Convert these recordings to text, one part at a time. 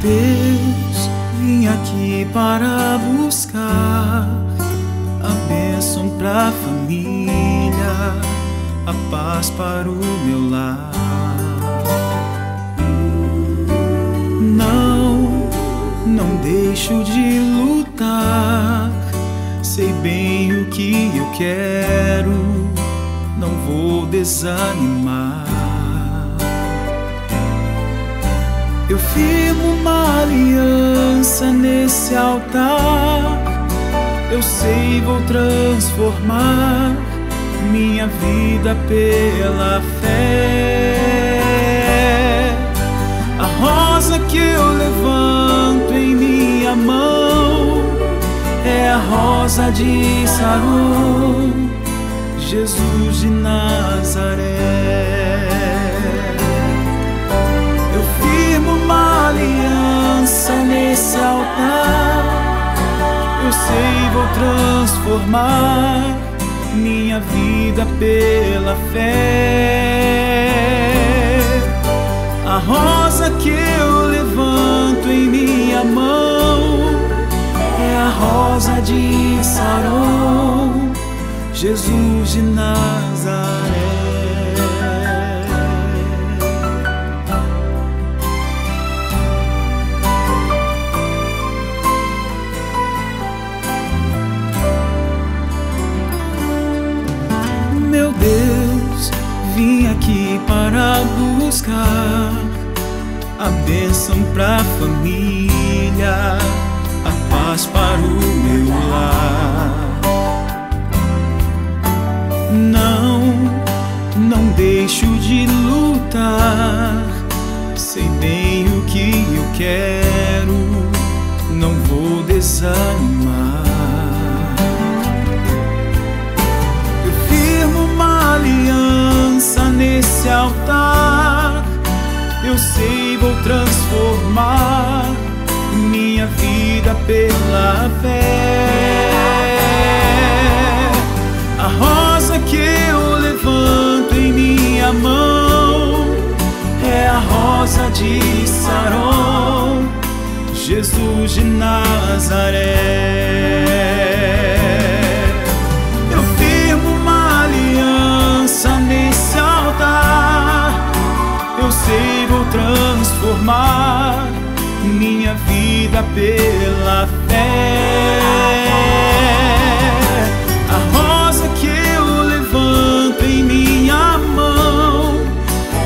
Deus, vim aqui para buscar a bênção pra família, a paz para o meu lar. Não deixo de lutar, sei bem o que eu quero, não vou desanimar. Eu firmo uma aliança nesse altar, eu sei vou transformar minha vida pela fé. A rosa que eu levanto em minha mão é a rosa de Saron, Jesus de Nazaré. Eu firmo uma aliança nesse altar, eu sei vou transformar minha vida pela fé. A rosa que eu levanto em minha mão é a rosa de Saron, Jesus de Nazaré. Meu Deus, vim aqui para buscar a bênção pra família, a paz para o meu lar. Não deixo de lutar, sei bem o que eu quero, não vou desanimar. Eu firmo uma aliança nesse altar, eu sei vou transformar minha vida pela fé. A rosa que eu levanto em minha mão é a rosa de Saron, Jesus de Nazaré. Eu firmo uma aliança nesse altar, eu sei vou transformar minha vida pela fé. A rosa que eu levanto em minha mão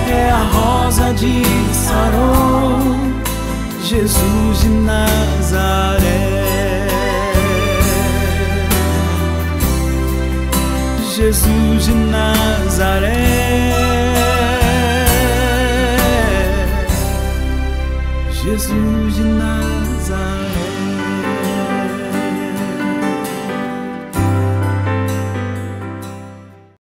é a rosa de Saron, Jesus de Nazaré. Jesus de Nazaré. Jesus de Nazaré.